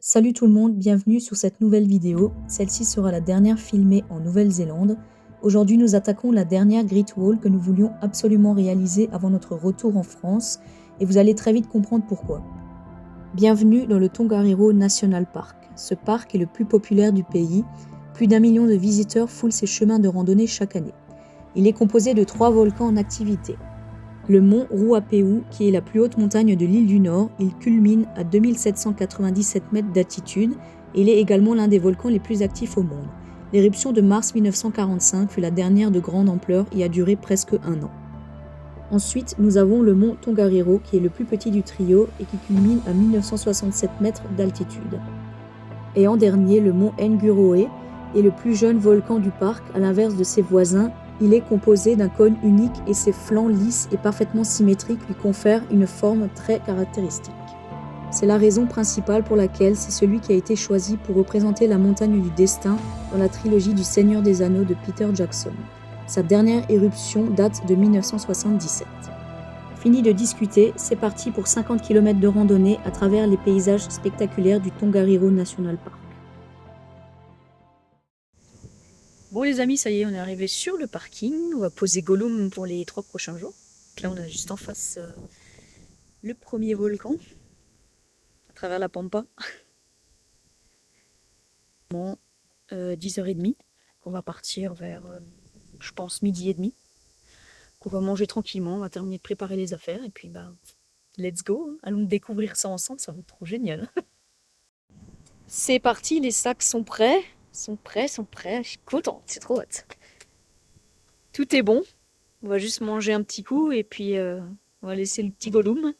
Salut tout le monde, bienvenue sur cette nouvelle vidéo. Celle-ci sera la dernière filmée en Nouvelle-Zélande. Aujourd'hui, nous attaquons la dernière Great Wall que nous voulions absolument réaliser avant notre retour en France et vous allez très vite comprendre pourquoi. Bienvenue dans le Tongariro National Park. Ce parc est le plus populaire du pays. Plus d'1 million de visiteurs foulent ses chemins de randonnée chaque année. Il est composé de 3 volcans en activité. Le mont Ruapehu, qui est la plus haute montagne de l'île du Nord, il culmine à 2797 mètres d'altitude et il est également l'un des volcans les plus actifs au monde. L'éruption de mars 1945 fut la dernière de grande ampleur et a duré presque 1 an. Ensuite, nous avons le mont Tongariro, qui est le plus petit du trio et qui culmine à 1967 mètres d'altitude. Et en dernier, le mont Nguroe est le plus jeune volcan du parc, à l'inverse de ses voisins. Il est composé d'un cône unique et ses flancs lisses et parfaitement symétriques lui confèrent une forme très caractéristique. C'est la raison principale pour laquelle c'est celui qui a été choisi pour représenter la montagne du destin dans la trilogie du Seigneur des Anneaux de Peter Jackson. Sa dernière éruption date de 1977. Fini de discuter, c'est parti pour 50 km de randonnée à travers les paysages spectaculaires du Tongariro National Park. Bon les amis, ça y est, on est arrivé sur le parking. On va poser Gollum pour les 3 prochains jours. Là, on a juste en face le premier volcan, à travers la pampa. Bon, 10h30, on va partir vers, je pense, 12h30. On va manger tranquillement, on va terminer de préparer les affaires et puis bah, let's go. Allons découvrir ça ensemble, ça va être trop génial. C'est parti, les sacs sont prêts. Sont prêts, je suis contente, c'est trop hâte. Tout est bon, on va juste manger un petit coup et puis on va laisser le petit Gollum.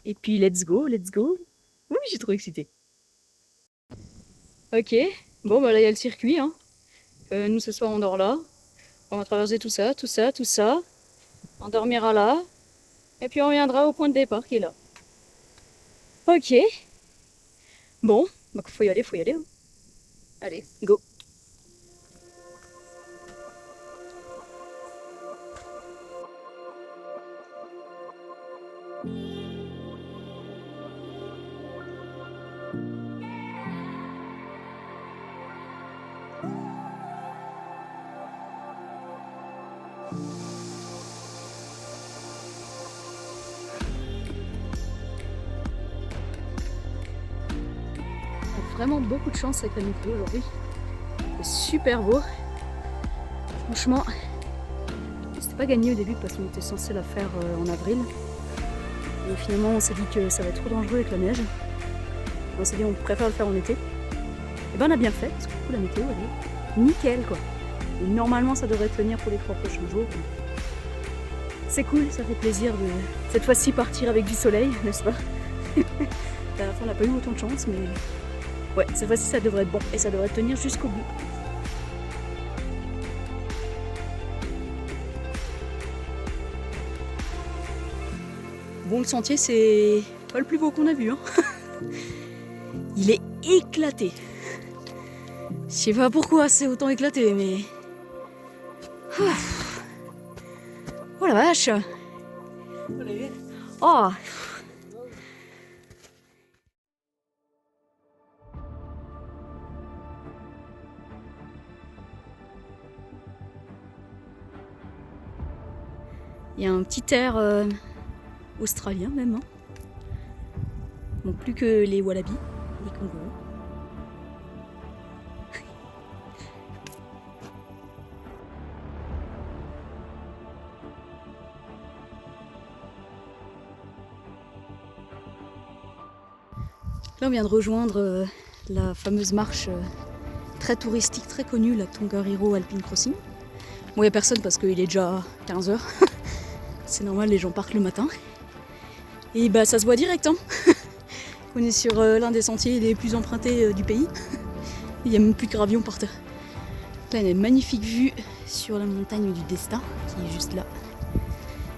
Et puis let's go. Oui, j'ai trop excité. Ok, bon bah là il y a le circuit. Hein. Nous ce soir on dort là. On va traverser tout ça. On dormira là. Et puis on reviendra au point de départ qui est là. Ok. Bon, bah faut y aller. Hein. Allez, go. Vraiment beaucoup de chance avec la météo aujourd'hui. C'est super beau. Franchement, c'était pas gagné au début parce qu'on était censé la faire en avril. Et finalement, on s'est dit que ça va être trop dangereux avec la neige. On s'est dit on préfère le faire en été. Et ben on a bien fait parce que du coup la météo elle est nickel quoi. Et normalement ça devrait tenir pour les 3 prochains jours. C'est cool, ça fait plaisir de cette fois-ci partir avec du soleil, n'est-ce pas? La dernière fois on n'a pas eu autant de chance mais ouais, cette fois-ci ça devrait être bon et ça devrait tenir jusqu'au bout. Bon, le sentier c'est pas le plus beau qu'on a vu. Hein. Il est éclaté. Je sais pas pourquoi c'est autant éclaté, mais... Oh la vache. Oh. Il y a un petit air australien même. Hein. Bon, plus que les wallabies, les kangourous. Là, on vient de rejoindre la fameuse marche très touristique, très connue, la Tongariro Alpine Crossing. Bon, il n'y a personne parce qu'il est déjà 15h. C'est normal, les gens partent le matin. Et bah, ça se voit direct. Hein. On est sur l'un des sentiers les plus empruntés du pays. Il n'y a même plus de gravillon par terre. Là, il y a une magnifique vue sur la montagne du destin qui est juste là.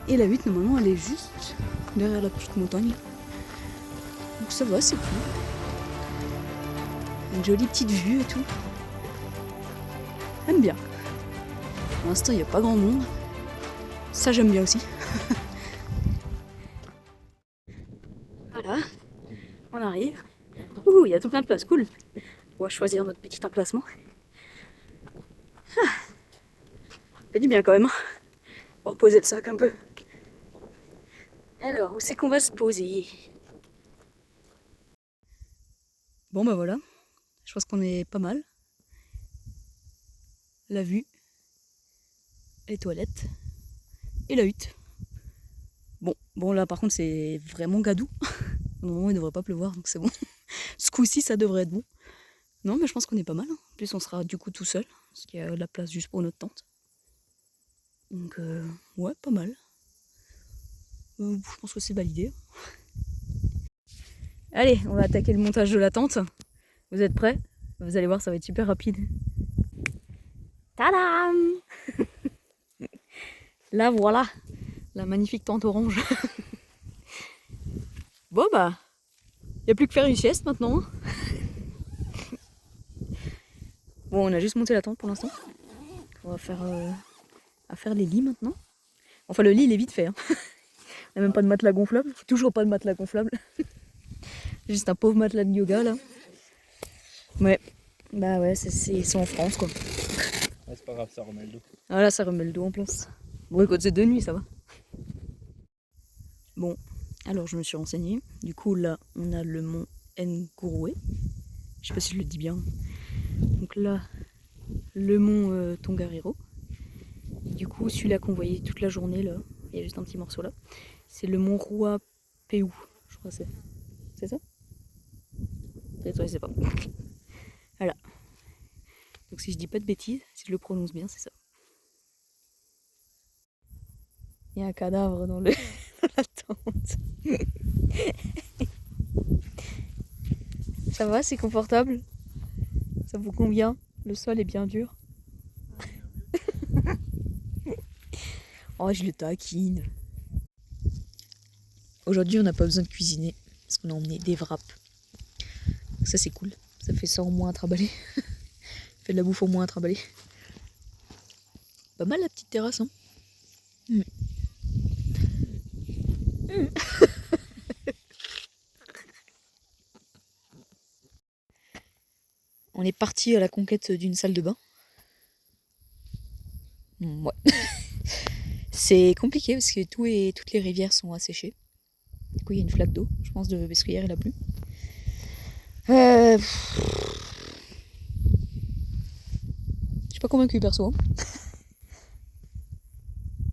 Et la hutte, normalement, elle est juste derrière la petite montagne. Donc ça va, c'est cool. Une jolie petite vue et tout. J'aime bien. Pour l'instant, il n'y a pas grand monde. Ça, j'aime bien aussi. Voilà, on arrive. Ouh, il y a tout plein de places, cool. On va choisir notre petit emplacement. Ah, ça fait du bien quand même. On va poser le sac un peu. Alors, où c'est qu'on va se poser? Bon bah voilà, je pense qu'on est pas mal. La vue, les toilettes et la hutte. Bon là par contre c'est vraiment gadou. Normalement il devrait pas pleuvoir donc c'est bon. Ce coup-ci ça devrait être bon. Non mais je pense qu'on est pas mal. En plus on sera du coup tout seul, parce qu'il y a de la place juste pour notre tente. Donc ouais, pas mal. Je pense que c'est validé. Allez, on va attaquer le montage de la tente. Vous êtes prêts? Vous allez voir, ça va être super rapide. Tadam! Là voilà, la magnifique tente orange. Bon bah, y a plus que faire une sieste maintenant. Bon, on a juste monté la tente pour l'instant. On va faire, faire les lits maintenant. Enfin, le lit il est vite fait. Hein. On n'a même pas de matelas gonflable. Toujours pas de matelas gonflable. Juste un pauvre matelas de yoga là. Ouais, bah ouais, c'est en France quoi. Ouais, c'est pas grave, ça remet le dos. Voilà, ça remet le dos en place. Bon, écoute, c'est de nuit, ça va. Bon, alors je me suis renseignée. Du coup, là, on a le mont Ngouroué. Je sais pas si je le dis bien. Donc là, le mont Tongariro. Du coup, celui-là qu'on voyait toute la journée, là, il y a juste un petit morceau là. C'est le mont Ruapeu, je crois que c'est. C'est ça? Peut-être, je sais pas. Voilà. Donc si je dis pas de bêtises, si je le prononce bien, c'est ça. Il y a un cadavre dans la tente. Ça va, c'est confortable? Ça vous convient? Le sol est bien dur. Oh, je le taquine. Aujourd'hui, on n'a pas besoin de cuisiner parce qu'on a emmené des wraps. Ça, c'est cool. Ça fait ça en moins à trimballer. Fait de la bouffe au moins à trimballer. Pas mal la petite terrasse, hein. On est parti à la conquête d'une salle de bain. Ouais. C'est compliqué parce que toutes les rivières sont asséchées. Du coup, il y a une flaque d'eau, je pense, parce qu'hier il a plu. Je suis pas convaincue perso. Hein.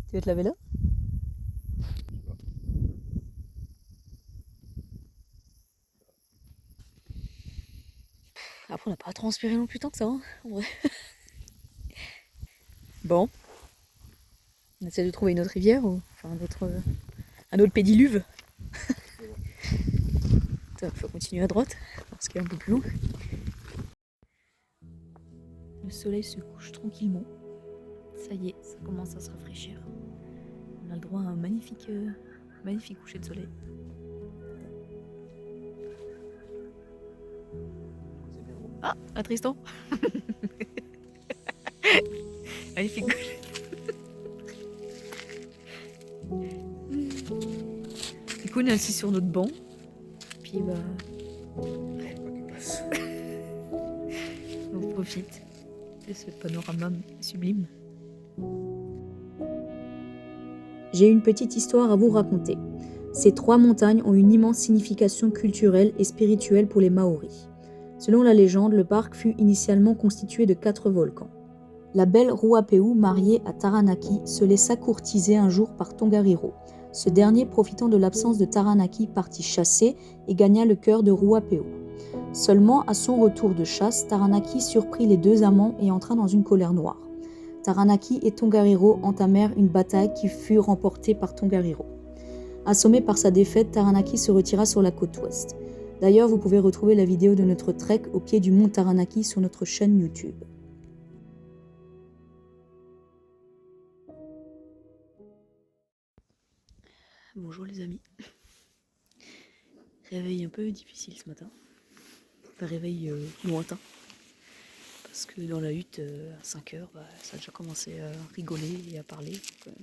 Tu vas te laver là? Après, on n'a pas transpiré non plus tant que ça, hein, en vrai. Bon. On essaie de trouver une autre rivière ou enfin un autre pédiluve. Il faut continuer à droite parce qu'il est un peu plus long. Le soleil se couche tranquillement. Ça y est, ça commence à se rafraîchir. On a le droit à un magnifique coucher de soleil. Ah, à Tristan. Magnifique coucher. Du coup, on est assis sur notre banc. Puis bah, on profite de ce panorama sublime. J'ai une petite histoire à vous raconter. Ces 3 montagnes ont une immense signification culturelle et spirituelle pour les Maoris. Selon la légende, le parc fut initialement constitué de 4 volcans. La belle Ruapeu, mariée à Taranaki, se laissa courtiser un jour par Tongariro. Ce dernier, profitant de l'absence de Taranaki, partit chasser et gagna le cœur de Ruapeu. Seulement, à son retour de chasse, Taranaki surprit les 2 amants et entra dans une colère noire. Taranaki et Tongariro entamèrent une bataille qui fut remportée par Tongariro. Assommé par sa défaite, Taranaki se retira sur la côte ouest. D'ailleurs, vous pouvez retrouver la vidéo de notre trek au pied du mont Taranaki sur notre chaîne YouTube. Bonjour les amis. Réveil un peu difficile ce matin. Enfin, réveil lointain. Parce que dans la hutte, à 5h, ça a déjà commencé à rigoler et à parler. Donc,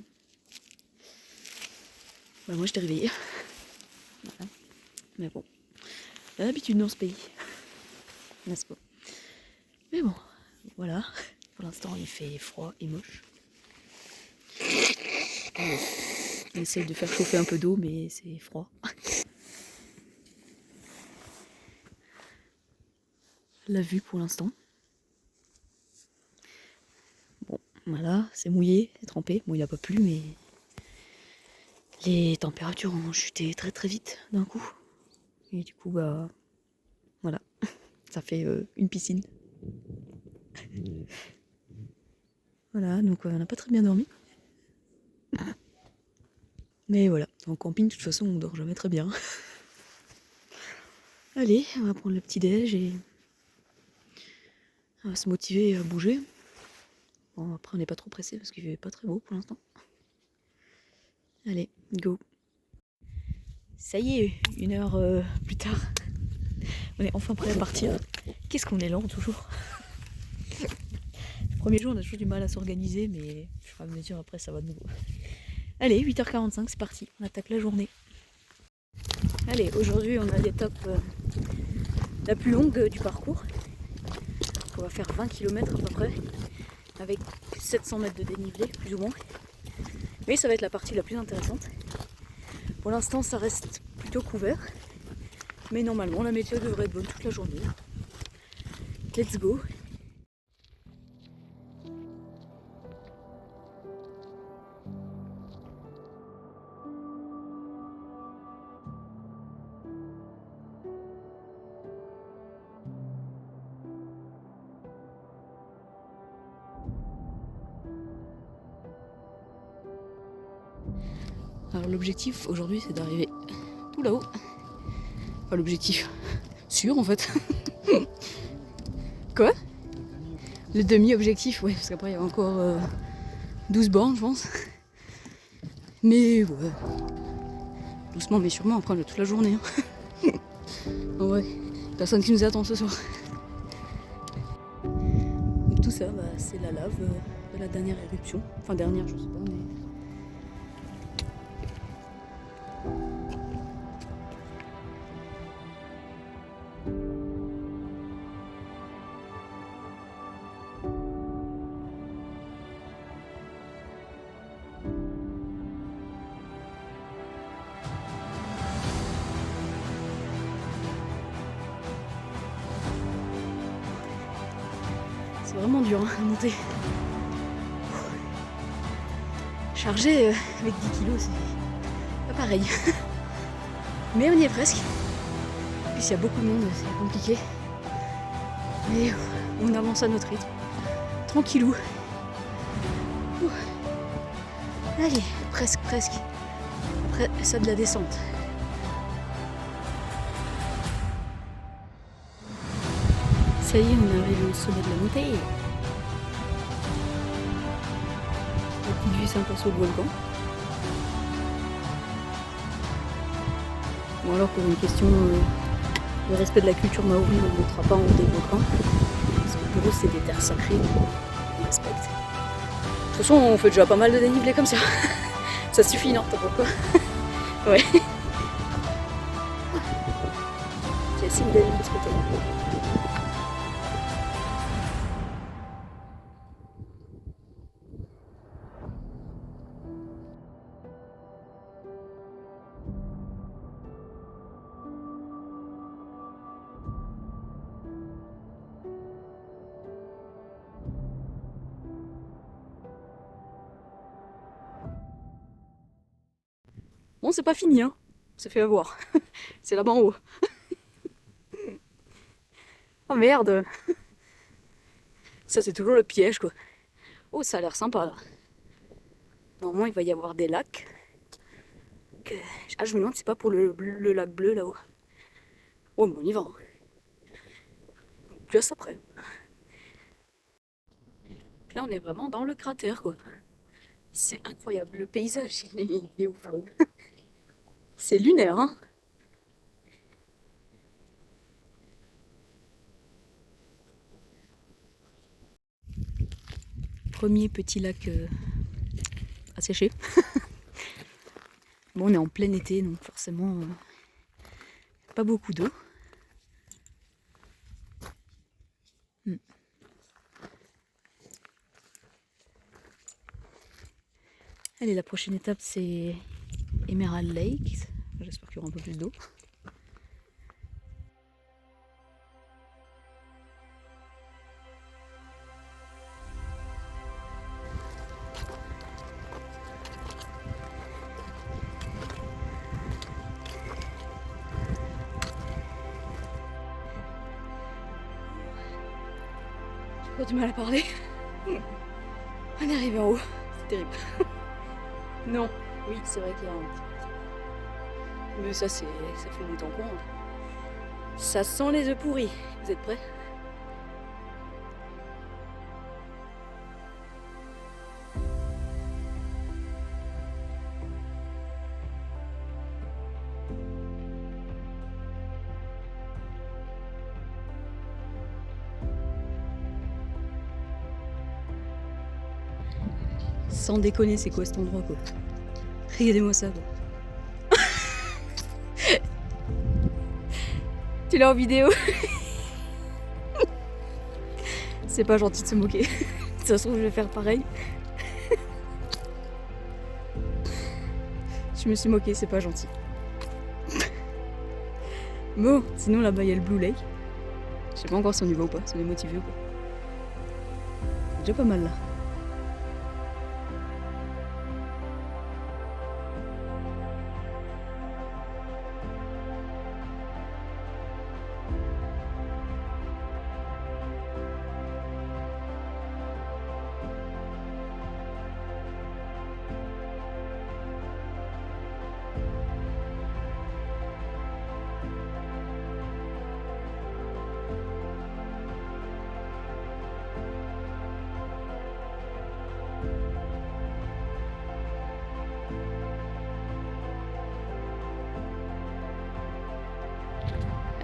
moi, je t'ai réveillée. Voilà. Mais bon, Il y a l'habitude dans ce pays, n'est-ce pas? Mais bon, voilà. Pour l'instant, il fait froid et moche. On essaye de faire chauffer un peu d'eau, mais c'est froid. La vue pour l'instant. Bon, voilà, c'est mouillé, c'est trempé. Bon, il n'a pas plu, mais les températures ont chuté très très vite d'un coup. Et du coup, bah, voilà, ça fait une piscine. Voilà, donc on n'a pas très bien dormi. Mais voilà, en camping, de toute façon, on dort jamais très bien. Allez, on va prendre le petit déj et on va se motiver à bouger. Bon, après, on n'est pas trop pressé parce qu'il fait pas très beau pour l'instant. Allez, go. Ça y est, 1 heure plus tard. On est enfin prêt à partir. Qu'est-ce qu'on est lent toujours. Le premier jour, on a toujours du mal à s'organiser, mais je vais me dire après, ça va de nouveau. Allez, 8h45, c'est parti. On attaque la journée. Allez, aujourd'hui, on a l'étape la plus longue du parcours. On va faire 20 km à peu près, avec 700 mètres de dénivelé, plus ou moins. Mais ça va être la partie la plus intéressante. Pour l'instant, ça reste plutôt couvert. Mais normalement, la météo devrait être bonne toute la journée. Let's go! Alors l'objectif aujourd'hui, c'est d'arriver tout là-haut. Enfin l'objectif sûr en fait. Quoi? Le demi-objectif, ouais, parce qu'après il y a encore 12 bornes je pense. Mais ouais, doucement mais sûrement, après on a toute la journée. Hein. En vrai, personne qui nous attend ce soir. Donc tout ça, bah, c'est la lave de la dernière éruption. Enfin dernière, je sais pas, mais... C'est vraiment dur hein, à monter. Charger avec 10 kilos, c'est pas pareil. Mais on y est presque. En plus, il y a beaucoup de monde, c'est compliqué. Mais on avance à notre rythme. Tranquillou. Allez, presque. Après, ça de la descente. Ça y est, on est arrivé au sommet de la montée. La petite vue sympa sur le volcan. Bon alors pour une question de respect de la culture maori, on ne montera pas en haut des volcans. Parce que pour eux c'est des terres sacrées, on respecte. De toute façon on fait déjà pas mal de dénivelé comme ça. Ça suffit, non? T'as pas quoi? Ouais. C'est assez belle de ce côté-là. Bon, c'est pas fini, hein. On s'est fait avoir. C'est là-bas en haut. Oh merde. Ça, c'est toujours le piège, quoi. Oh, ça a l'air sympa, là. Normalement, il va y avoir des lacs. Ah, je me demande si c'est pas pour le lac bleu, là-haut. Oh, mais on y va. Plus à ça près. Là, on est vraiment dans le cratère, quoi. C'est incroyable. Le paysage, il est ouf. C'est lunaire, hein. Premier petit lac asséché. Bon, on est en plein été, donc forcément, pas beaucoup d'eau. Allez, la prochaine étape c'est Emerald Lake. J'espère qu'il y aura un peu plus d'eau. J'ai encore du mal à parler. On est arrivé en haut, c'est terrible. Non, oui, c'est vrai qu'il y a un petit. Mais ça fait longtemps qu'on. Ça sent les œufs pourris. Vous êtes prêts? Sans déconner, c'est quoi cet endroit quoi? Regardez-moi ça quoi. Tu l'as en vidéo? C'est pas gentil de se moquer. Ça se trouve, je vais faire pareil. Je me suis moquée, c'est pas gentil. Bon, sinon là-bas il y a le Blue Lake. Je sais pas encore si on y va ou pas, si on est motivé ou pas. C'est déjà pas mal là.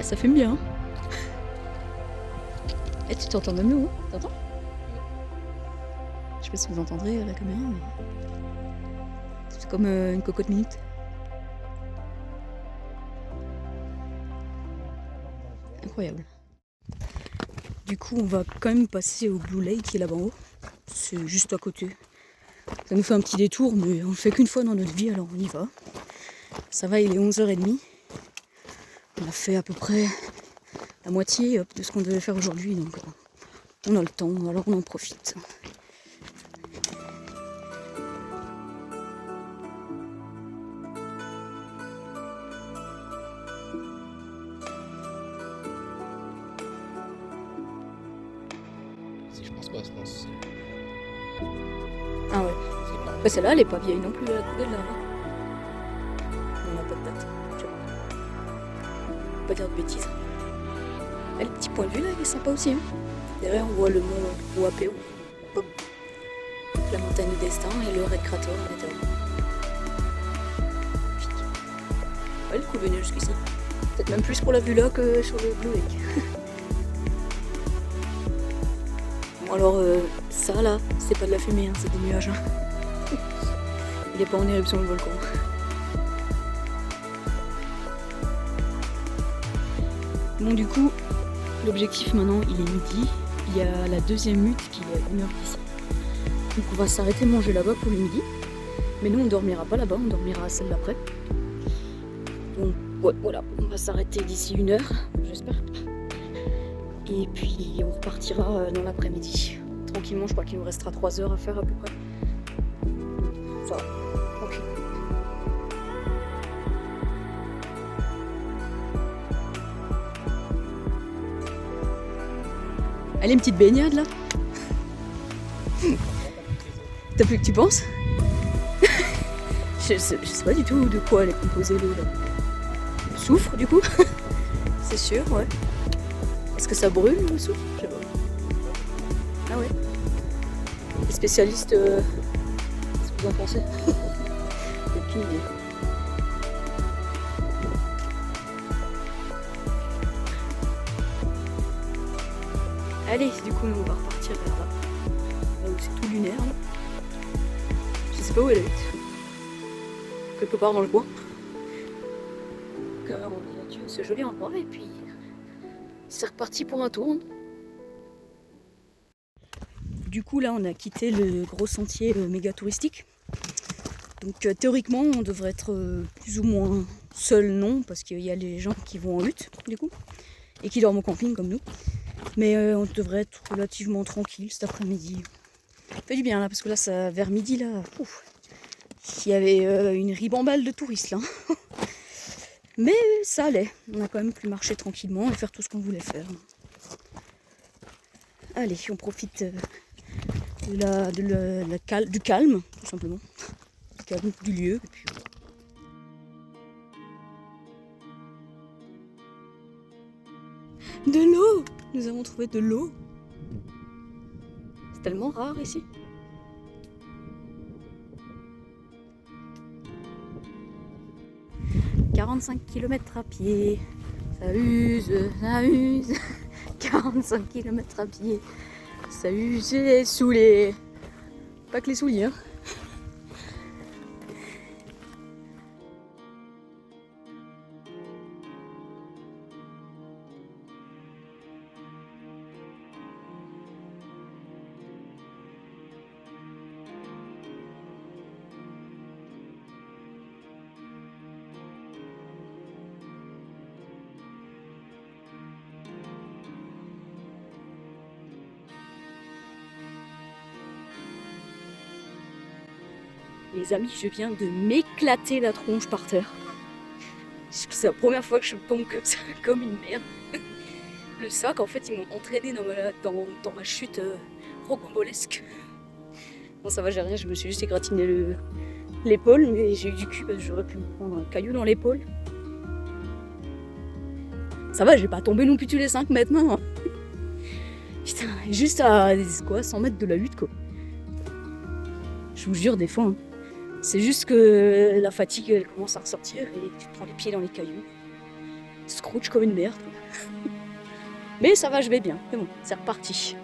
Ah, ça fume bien. Et tu t'entends même nous, hein? T'entends? Je sais pas si vous entendrez la caméra, mais c'est comme une cocotte minute. Incroyable. Du coup, on va quand même passer au Blue Lake qui est là-bas en haut. C'est juste à côté. Ça nous fait un petit détour, mais on le fait qu'une fois dans notre vie, alors on y va. Ça va, il est 11h30. On a fait à peu près la moitié de ce qu'on devait faire aujourd'hui, donc on a le temps, alors on en profite. Si je pense pas, je pense. Ah ouais. Après celle-là, elle est pas vieille non plus, la coulée là. On n'a pas de date. Je sais pas. Faut pas dire de bêtises. Ah, le petit point de vue là, il est sympa aussi. Hein. Derrière, on voit le mont Huapeo. Hop. La montagne du destin et le Red Crater à l'intérieur. Ouais, le coup venir jusqu'ici. Peut-être même plus pour la vue là que sur le Blue Lake. Bon alors, ça là, c'est pas de la fumée, hein, c'est des nuages. Hein. Il est pas en éruption le volcan. Bon du coup, l'objectif maintenant il est midi. Il y a la deuxième hutte qui est à 1h d'ici. Donc on va s'arrêter manger là-bas pour le midi. Mais nous on dormira pas là-bas, on dormira à celle d'après. Donc ouais, voilà, on va s'arrêter d'ici 1h, j'espère. Et puis on repartira dans l'après-midi. Tranquillement, je crois qu'il nous restera 3 heures à faire à peu près. Ça va, tranquille. Allez, une petite baignade là. T'as plus que tu penses? je sais pas du tout de quoi elle est composée l'eau là. Soufre du coup. C'est sûr, ouais. Est-ce que ça brûle le soufre? Je sais pas. Ah ouais. Les spécialistes, qu'est-ce que vous en pensez? J'ai aucune idée. Allez, du coup, on va repartir vers là. Là où c'est tout lunaire. Là. Je sais pas où elle est. Quelque part dans le coin. Donc, on a dit c'est joli endroit et puis c'est reparti pour un tour. Du coup là on a quitté le gros sentier méga touristique. Donc théoriquement on devrait être plus ou moins seul, non, parce qu'il y a les gens qui vont en hutte du coup, et qui dorment au camping comme nous. Mais on devrait être relativement tranquille cet après-midi. Ça fait du bien là, parce que là vers midi là, il y avait une ribambelle de touristes là. Mais ça allait, on a quand même pu marcher tranquillement et faire tout ce qu'on voulait faire. Allez, on profite du calme, tout simplement. Du calme du lieu. Et puis, de l'eau! Nous avons trouvé de l'eau. C'est tellement rare ici. « 45 km à pied, ça use, ça use. 45 km à pied, ça use et saoulé. » Pas que les souliers, hein. Les amis, je viens de m'éclater la tronche par terre. C'est la première fois que je tombe comme ça, comme une merde. Le sac, en fait, ils m'ont entraîné dans ma chute rocambolesque. Bon, ça va, j'ai rien, je me suis juste égratigné l'épaule, mais j'ai eu du cul parce que j'aurais pu me prendre un caillou dans l'épaule. Ça va, j'ai pas tombé non plus tous les 5 mètres, non. Putain, juste à 100 mètres de la hutte, quoi. Je vous jure, des fois, hein. C'est juste que la fatigue elle commence à ressortir et tu te prends les pieds dans les cailloux. Scrooge comme une merde. Mais ça va, je vais bien. C'est bon, c'est reparti.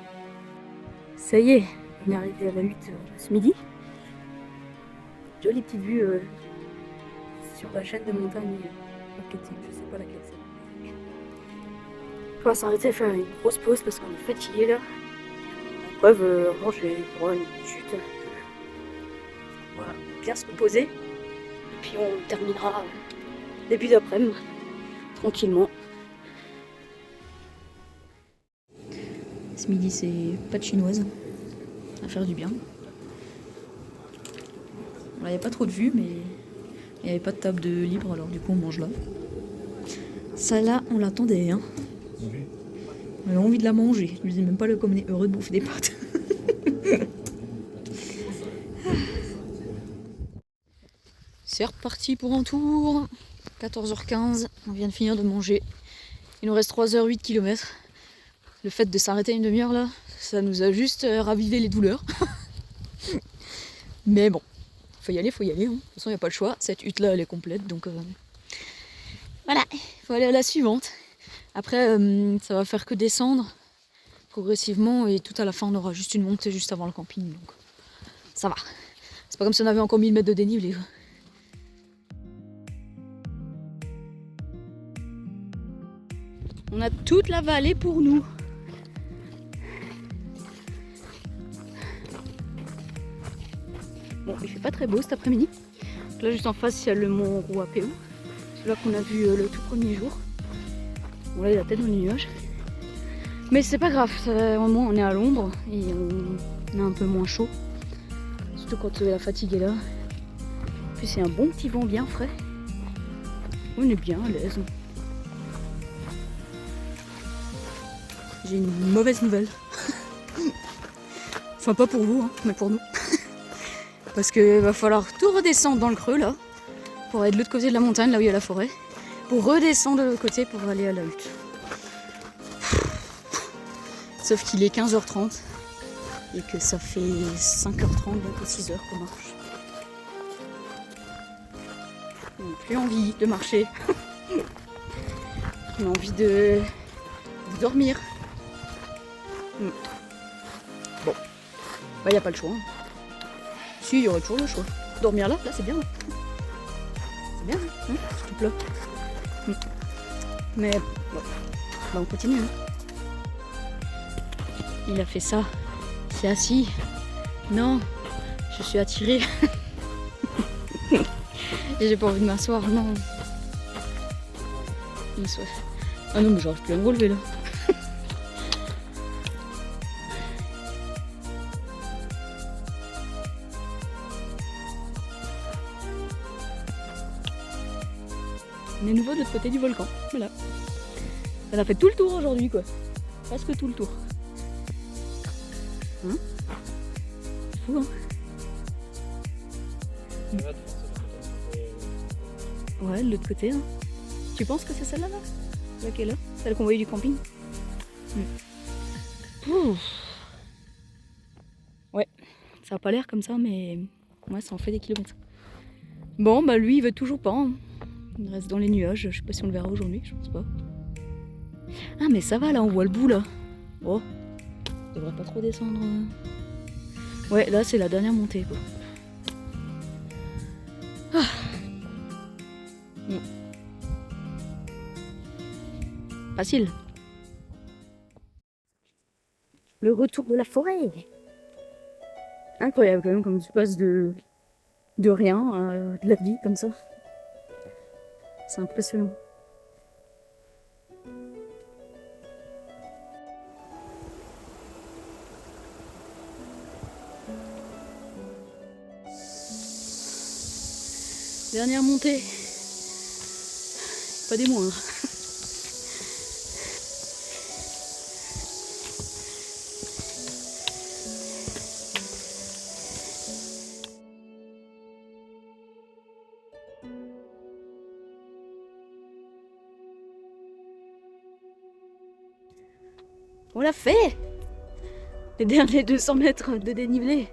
Ça y est, on est arrivé à la hutte ce midi. Jolie petite vue sur la chaîne de montagne marketing, je sais pas laquelle c'est. On va s'arrêter faire une grosse pause parce qu'on est fatigué là. La preuve, j'ai droit à une chute. Voilà, bien se reposer. Et puis on terminera début d'après-midi, tranquillement. Ce midi, c'est pâtes chinoises. Ça va faire du bien. Il n'y avait pas trop de vue, mais il n'y avait pas de table de libre, alors du coup on mange là. Ça là, on l'attendait, hein. On avait envie de la manger. Je me disais même pas comme on est heureux de bouffer des pâtes. C'est reparti pour un tour. 14h15, on vient de finir de manger. Il nous reste 3h08 km. Le fait de s'arrêter une demi-heure là, ça nous a juste ravivé les douleurs. Mais bon, faut y aller, hein. De toute façon, il n'y a pas le choix. Cette hutte là, elle est complète, donc voilà, il faut aller à la suivante. Après, ça va faire que descendre progressivement et tout à la fin, on aura juste une montée juste avant le camping. Donc ça va. C'est pas comme si on avait encore 1000 mètres de dénivelé. On a toute la vallée pour nous. Bon, il fait pas très beau cet après-midi. Là, juste en face, il y a le mont Ruapeu. C'est là qu'on a vu le tout premier jour. Bon, là, il y a la tête dans les nuages. Mais c'est pas grave, au moins on est à l'ombre et on est un peu moins chaud. Surtout quand la fatigue est là. Puis c'est un bon petit vent bien frais. On est bien à l'aise. J'ai une mauvaise nouvelle. Enfin, pas pour vous, hein, mais pour nous. Parce qu'il va falloir tout redescendre dans le creux là, pour aller de l'autre côté de la montagne, là où il y a la forêt, pour redescendre de l'autre côté pour aller à la hutte. Sauf qu'il est 15h30 et que ça fait 5h30, bientôt 6h qu'on marche. On n'a plus envie de marcher. On a envie de dormir. Bon, bah y a pas le choix. Hein. Si, il y aurait toujours le choix. Dormir là c'est bien. C'est bien, hein, c'est tout plat. Mais bon, bah on continue. Hein. Il a fait ça, s'est assis. Non, je suis attirée. Et j'ai pas envie de m'asseoir, non. Ah non, mais j'arrive plus à me relever là. On est nouveau de l'autre côté du volcan, voilà. Elle a fait tout le tour aujourd'hui quoi. Presque tout le tour. Hein? C'est fou hein. Ouais, de l'autre côté. Hein. Tu penses que c'est celle-là là? Laquelle là? Celle qu'on voyait du camping? Ouais, ça a pas l'air comme ça, mais ouais, ça en fait des kilomètres. Bon, bah lui, il veut toujours pas. Hein. Il reste dans les nuages. Je sais pas si on le verra aujourd'hui, je pense pas. Ah, mais ça va là, on voit le bout là. Oh, on devrait pas trop descendre. Ouais, là, c'est la dernière montée quoi. Ah. Facile. Le retour de la forêt. Incroyable quand même, comme tu passes de rien à de la vie comme ça. C'est impressionnant. Dernière montée. Pas des moindres. On l'a fait! Les derniers 200 mètres de dénivelé.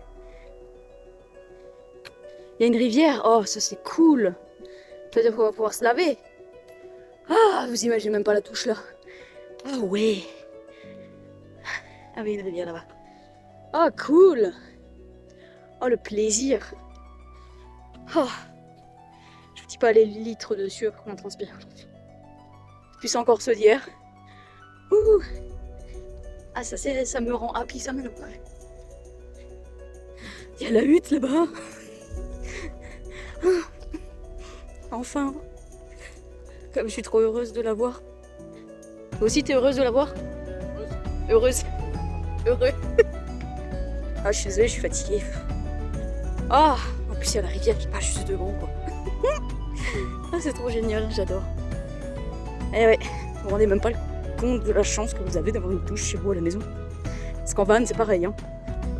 Il y a une rivière. Oh, ça c'est cool. C'est-à-dire qu'on va pouvoir se laver. Ah, vous imaginez même pas la touche là. Ah ouais. Ah oui, une rivière là-bas. Ah, cool. Oh, le plaisir. Oh. Je vous dis pas les litres de sueur qu'on transpire. Puis c'est encore ceux d'hier. Ouh. Ah, ça me rend happy, ça maintenant. Il y a la hutte là-bas. Enfin. Comme je suis trop heureuse de la voir. Toi aussi, t'es heureuse de la voir? Heureuse. Heureux. Ah, je suis désolée, je suis fatiguée. Ah, en plus, il y a la rivière qui passe juste devant, quoi. Ah, c'est trop génial, j'adore. Eh ouais, vous vous rendez même pas compte de la chance que vous avez d'avoir une douche chez vous à la maison. Parce qu'en van, c'est pareil. Hein.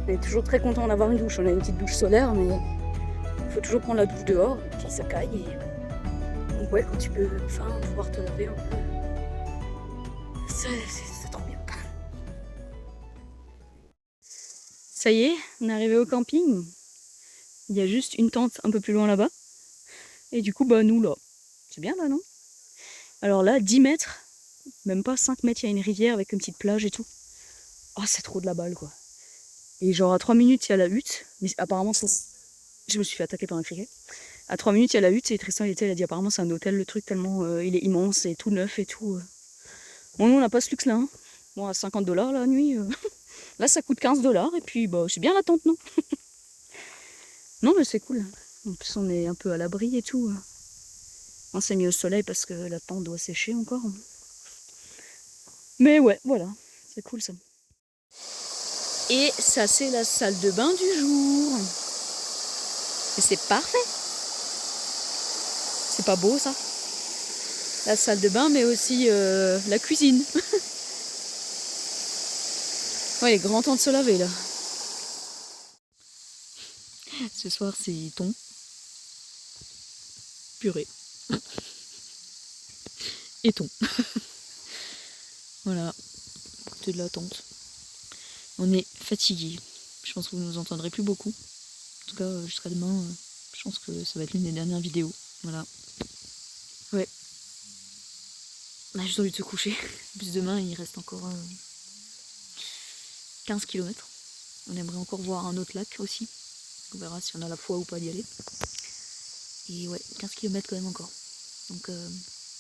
On est toujours très content d'avoir une douche. On a une petite douche solaire, mais il faut toujours prendre la douche dehors, et puis ça caille. Et... Donc ouais, quand tu peux enfin pouvoir te laver un peu, c'est trop bien. Ça y est, on est arrivé au camping. Il y a juste une tente un peu plus loin là-bas. Et du coup, bah nous là, c'est bien là, non? Alors là, 10 mètres, même pas 5 mètres, il y a une rivière avec une petite plage et tout. Oh, c'est trop de la balle, quoi. Et genre à 3 minutes, il y a la hutte. Mais apparemment, je me suis fait attaquer par un criquet. À 3 minutes, il y a la hutte. Et Tristan, il a dit apparemment, c'est un hôtel, le truc, tellement il est immense et tout neuf et tout. Bon, nous, on n'a pas ce luxe-là. Hein. Bon, à 50 $ la nuit. Là, ça coûte 15 $. Et puis, bah, c'est bien la tente, non? Non, mais c'est cool. En plus, on est un peu à l'abri et tout. On s'est mis au soleil parce que la tente doit sécher encore. Mais ouais, voilà. C'est cool, ça. Et ça, c'est la salle de bain du jour. Et c'est parfait. C'est pas beau, ça? La salle de bain, mais aussi la cuisine. Ouais, il est grand temps de se laver, là. Ce soir, c'est thon. Purée. Et thon. Voilà. Côté de la tente. On est fatigué. Je pense que vous ne nous entendrez plus beaucoup. En tout cas, jusqu'à demain, je pense que ça va être l'une des dernières vidéos. Voilà. Ouais. On a juste envie de se coucher. En plus, demain, il reste encore 15 km. On aimerait encore voir un autre lac aussi. On verra si on a la foi ou pas d'y aller. Et ouais, 15 km quand même encore. Donc,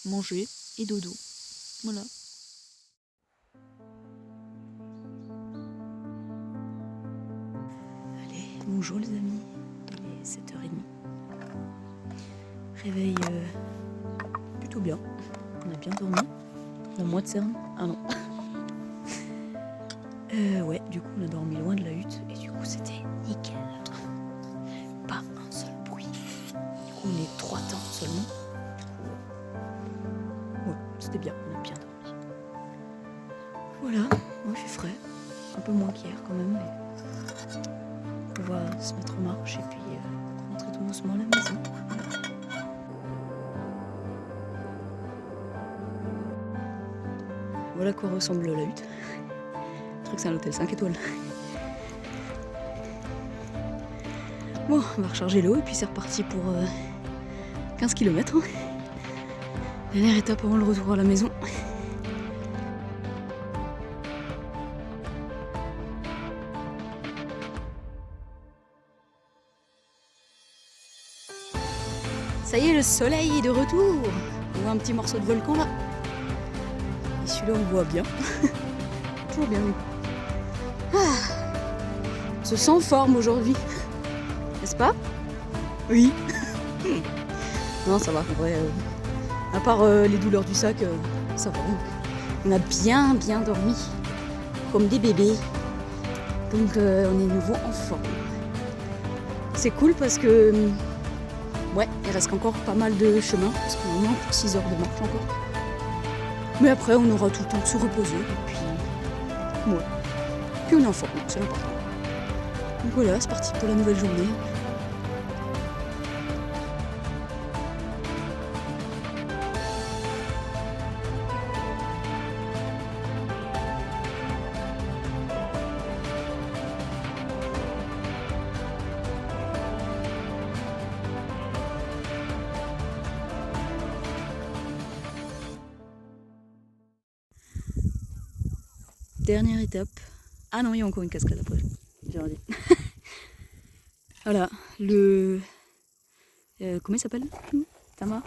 manger et dodo. Voilà. Bonjour les amis, il est 7h30. Réveil plutôt bien, on a bien dormi. Dans le mois de Cerne. Ah non. Ouais, du coup on a dormi loin de la hutte et du coup c'était nickel. Pas un seul bruit. Du coup on est 3 temps seulement. Ouais, c'était bien, on a bien dormi. Voilà, moi il fait frais. Un peu moins qu'hier quand même, mais on va se mettre en marche et puis rentrer tout doucement à la maison. Voilà à quoi ressemble la hutte. Le truc c'est un hôtel 5 étoiles. Bon, on va recharger l'eau et puis c'est reparti pour 15 km. Dernière étape avant le retour à la maison. Ça y est, le soleil est de retour. On voit un petit morceau de volcan là. Et celui-là on voit bien. Toujours bien vu. Ah, on se sent en forme aujourd'hui. N'est-ce pas? Oui. Non, ça va, en vrai. À part les douleurs du sac, ça va. On a bien dormi. Comme des bébés. Donc on est de nouveau en forme. C'est cool parce que... ouais, il reste encore pas mal de chemin. Parce qu'on a encore 6 heures de marche encore. Mais après, on aura tout le temps de se reposer. Et puis... ouais. Puis on est en forme, c'est important. Donc voilà, c'est parti pour la nouvelle journée. Dernière étape. Ah non, il y a encore une cascade après. J'ai rien dit. Voilà, le... comment il s'appelle? Tama?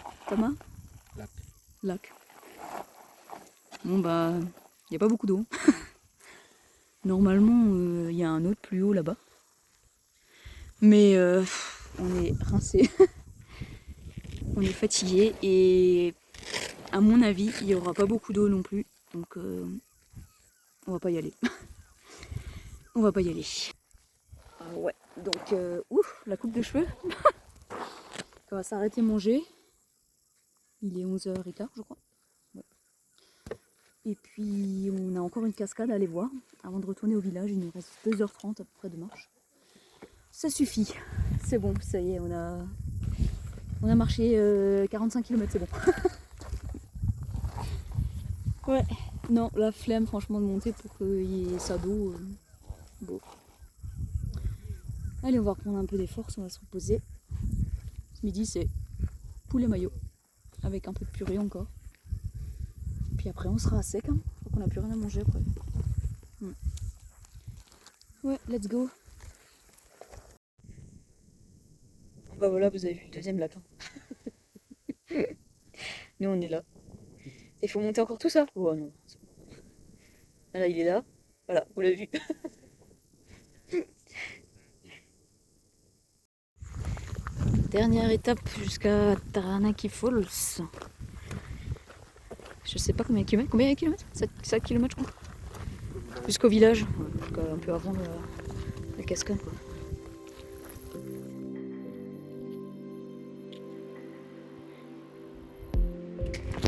Lac. Bon bah, il n'y a pas beaucoup d'eau. Normalement, il y a un autre plus haut là-bas. Mais on est rincé. On est fatigué et à mon avis, il n'y aura pas beaucoup d'eau non plus. Donc on va pas y aller. On va pas y aller. Ah ouais, donc ouf, la coupe de cheveux. On va s'arrêter manger. Il est 11h15 je crois. Ouais. Et puis on a encore une cascade à aller voir. Avant de retourner au village, il nous reste 2h30 à peu près de marche. Ça suffit. C'est bon, ça y est, on a marché 45 km, c'est bon. Ouais, non, la flemme franchement de monter pour qu'il y ait ça d'eau. Bon. Allez, on va reprendre un peu des forces, on va se reposer. Ce midi, c'est poulet maillot, avec un peu de purée encore. Puis après, on sera à sec, hein. Donc on n'a plus rien à manger après. Ouais, let's go. Bah voilà, vous avez vu le deuxième lac. Hein. Nous, on est là. Il faut monter encore tout ça? Oh non. Là, il est là. Voilà, vous l'avez vu. Dernière étape jusqu'à Taranaki Falls. Je sais pas combien de kilomètres. Combien de kilomètres? 7 km je crois. Jusqu'au village. Un peu avant la cascade. Quoi.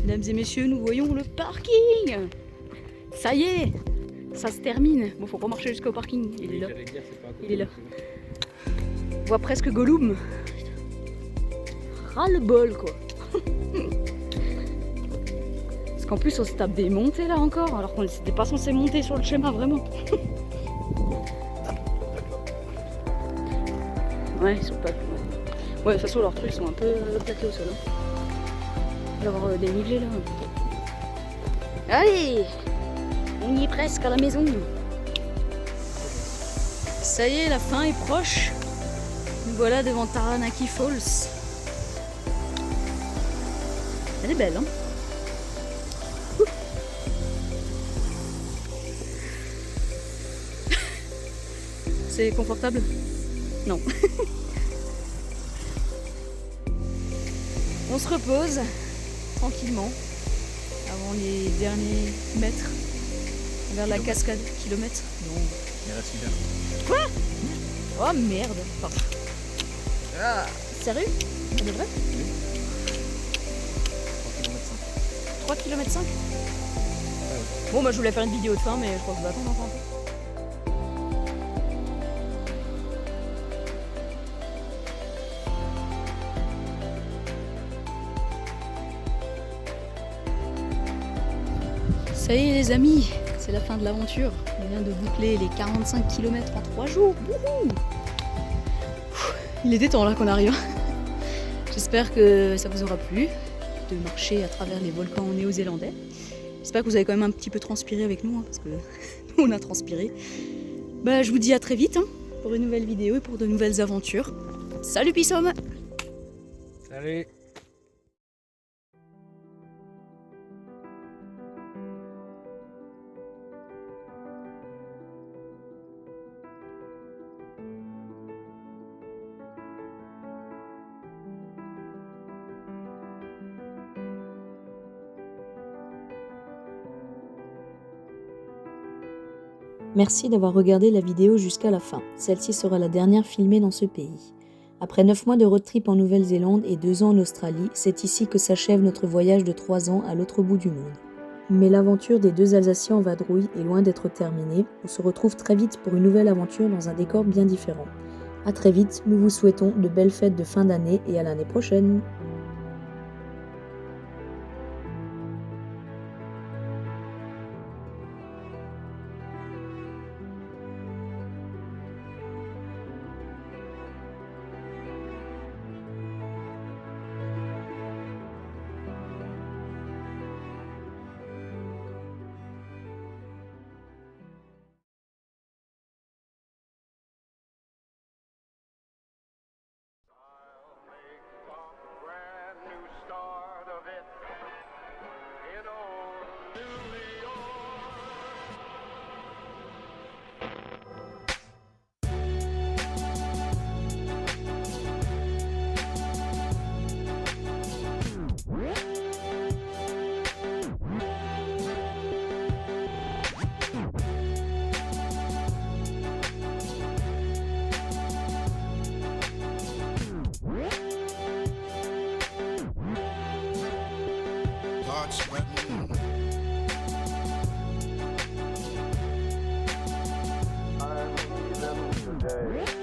Mesdames et messieurs, nous voyons le parking. Ça y est, ça se termine. Bon, faut pas marcher jusqu'au parking. Il est là. Il est là. On voit presque Gollum. Ras le bol quoi. Parce qu'en plus on se tape des montées là encore, alors qu'on n'était pas censé monter sur le schéma vraiment. Ouais, ils sont pas. Ouais, de toute façon leurs trucs sont un peu plaqués au sol. Hein. Alors dénivelé là. Allez, on y est presque à la maison. Ça y est, la fin est proche. Nous voilà devant Taranaki Falls. Elle est belle, hein? C'est confortable. Non. On se repose tranquillement avant les derniers mètres vers la cascade. Kilomètre. Non. Il reste une heure. Quoi? Oh merde. Pardon. Ah, sérieux? Ça devrait? Oui. 3 km 5. 3 km 5? Bon bah je voulais faire une vidéo de fin mais je crois que je vais attendre encore un peu. Ça y est les amis, c'est la fin de l'aventure. On vient de boucler les 45 km en 3 jours. Wouhou! Il était temps là qu'on arrive. J'espère que ça vous aura plu de marcher à travers les volcans néo-zélandais. J'espère que vous avez quand même un petit peu transpiré avec nous, parce que nous on a transpiré. Bah, je vous dis à très vite pour une nouvelle vidéo et pour de nouvelles aventures. Salut Pissom! Salut. Merci d'avoir regardé la vidéo jusqu'à la fin. Celle-ci sera la dernière filmée dans ce pays. Après 9 mois de road trip en Nouvelle-Zélande et 2 ans en Australie, c'est ici que s'achève notre voyage de 3 ans à l'autre bout du monde. Mais l'aventure des 2 Alsaciens en vadrouille est loin d'être terminée. On se retrouve très vite pour une nouvelle aventure dans un décor bien différent. À très vite, nous vous souhaitons de belles fêtes de fin d'année et à l'année prochaine. I'm leaving today.